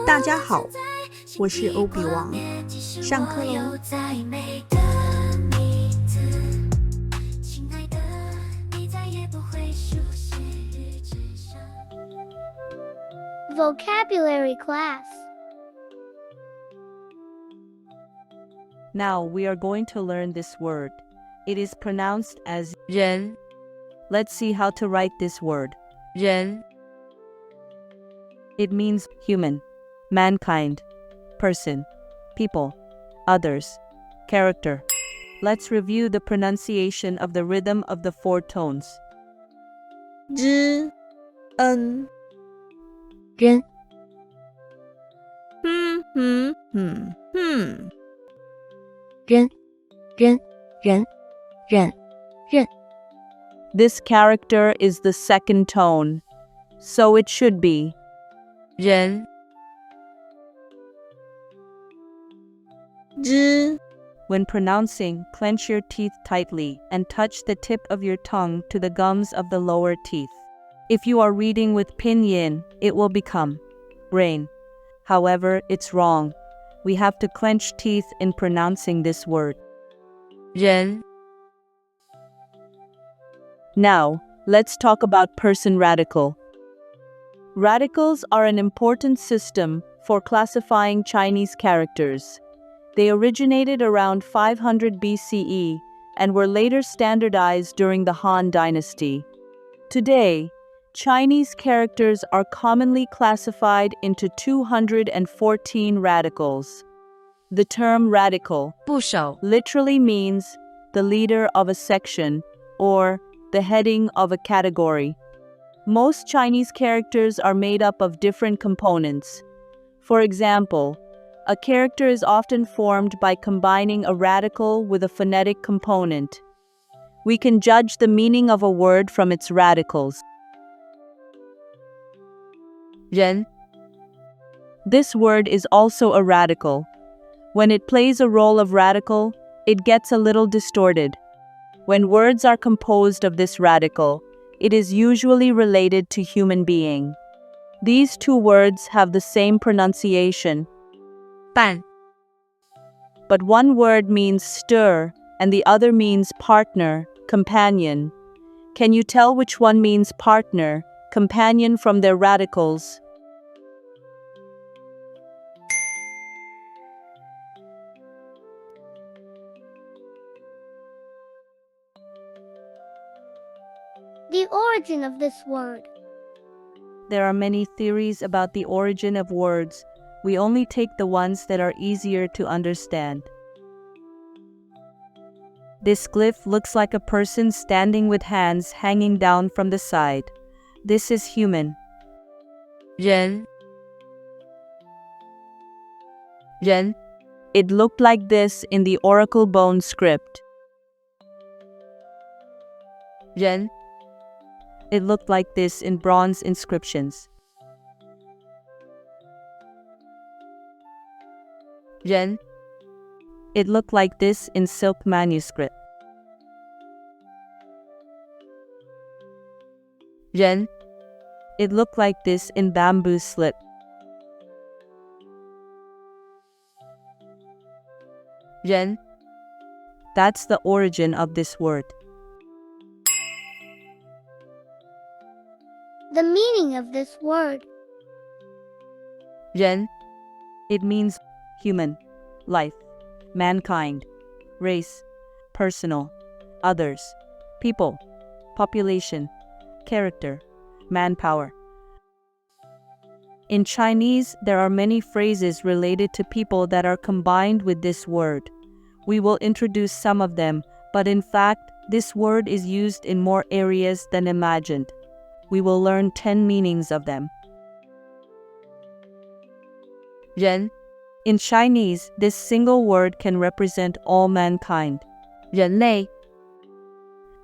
大家好，我是OooobeWang，上课喽。Vocabulary class. Now we are going to learn this word. It is pronounced as 人. Let's see how to write this word. 人. It means human, mankind, person, people, others, character. Let's review the pronunciation of the rhythm of the four tones. 知恩人人人人人人 This character is the second tone, so it should be 人知 When pronouncing, clench your teeth tightly and touch the tip of your tongue to the gums of the lower teeth. If you are reading with pinyin, it will become rain. However, it's wrong. We have to clench teeth in pronouncing this word. 人 Now, let's talk about person radical. Radicals are an important system for classifying Chinese characters. They originated around 500 BCE and were later standardized during the Han Dynasty. Today, Chinese characters are commonly classified into 214 radicals. The term radical 部首 literally means the leader of a section or the heading of a category. Most Chinese characters are made up of different components. For example, a character is often formed by combining a radical with a phonetic component. We can judge the meaning of a word from its radicals. 人 This word is also a radical. When it plays a role of radical, it gets a little distorted. When words are composed of this radical, it is usually related to human being. These two words have the same pronunciation, 伴, but one word means stir and the other means partner, companion. Can you tell which one means partner, companion from their radicals? The origin of this word. There are many theories about the origin of words. We only take the ones that are easier to understand. This glyph looks like a person standing with hands hanging down from the side. This is human. 人 人 It looked like this in the oracle bone script. 人 It looked like this in bronze inscriptions. 人 It looked like this in silk manuscript. 人 It looked like this in bamboo slip. 人 That's the origin of this word. The meaning of this word. 人 It means human, life, mankind, race, personal, others, people, population, character, manpower. In Chinese, there are many phrases related to people that are combined with this word. We will introduce some of them, but in fact, this word is used in more areas than imagined. We will learn 10 meanings of them. 人 In Chinese, this single word can represent all mankind. 人类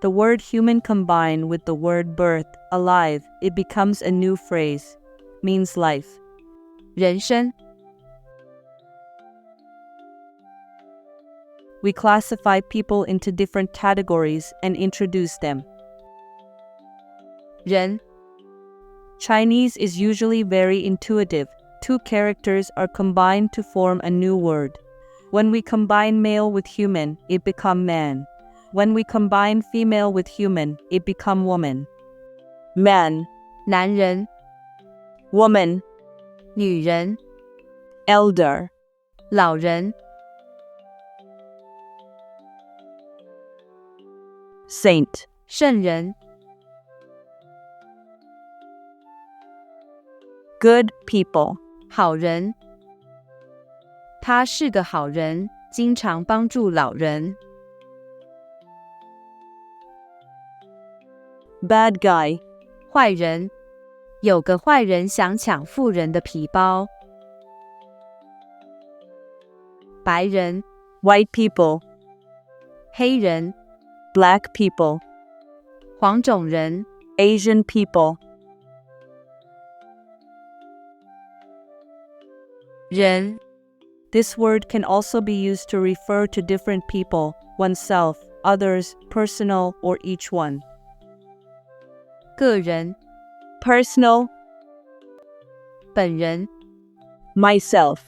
The word human combined with the word birth, alive, it becomes a new phrase. Means life. 人生 We classify people into different categories and introduce them. 人 Chinese is usually very intuitive. Two characters are combined to form a new word. When we combine male with human, it become man. When we combine female with human, it become woman. Man, 男人 woman, 女人 elder, 老人 saint, 圣人 good people, 好人他是个好人，经常帮助老人 bad guy, 坏人有个坏人想抢富人的皮包白人 white people, 黑人 black people, 黄种人 Asian people, 人 This word can also be used to refer to different people, oneself, others, personal, or each one. 个人 Personal, 本人 myself,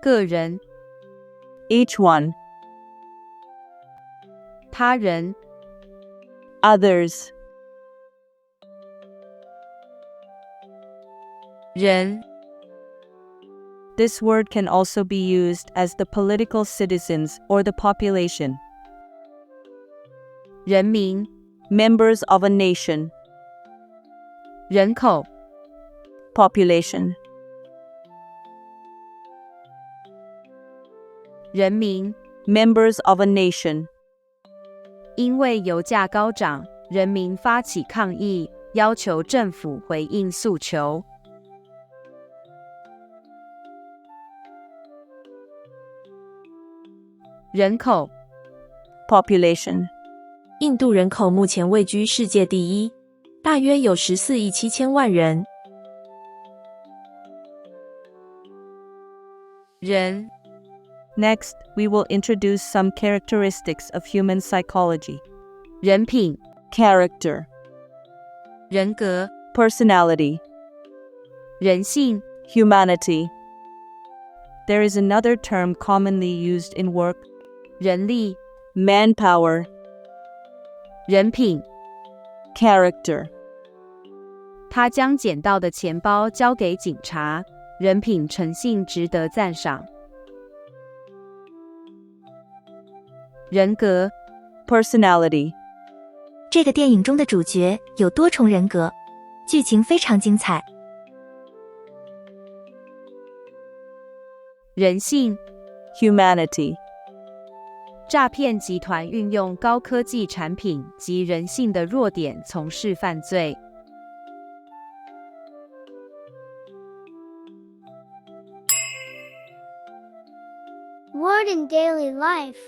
个人 each one, 他人 others, 人 This word can also be used as the political citizens or the population. 人民 Members of a nation, 人口 population, 人民 members of a nation, 因为油价高涨，人民发起抗议，要求政府回应诉求。人口 population, 印度人口目前位居世界第一，大约有14亿7千万人。人 Next, we will introduce some characteristics of human psychology. 人品 Character, 人格 personality, 人性 humanity. There is another term commonly used in work, 人力 manpower, 人品 character. 他将捡到的钱包交给警察，人品诚信值得赞赏。人格 personality, 这个电影中的主角有多重人格，剧情非常精彩。人性 humanity. 诈骗集团运用高科技产品及人性的弱点从事犯罪。Word in daily life.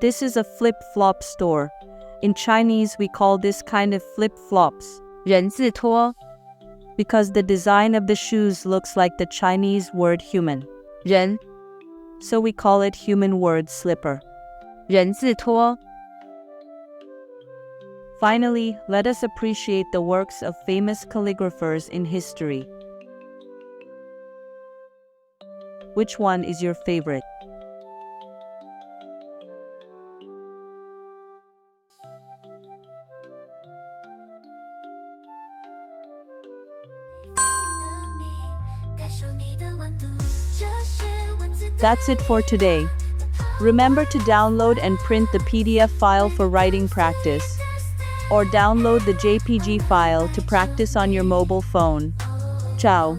This is a flip-flop store. In Chinese, we call this kind of flip-flops 人字拖 because the design of the shoes looks like the Chinese word human. 人 So we call it human word slipper. 人字拖 Finally, let us appreciate the works of famous calligraphers in history. Which one is your favorite? That's it for today. Remember to download and print the PDF file for writing practice, or download the JPG file to practice on your mobile phone. Ciao.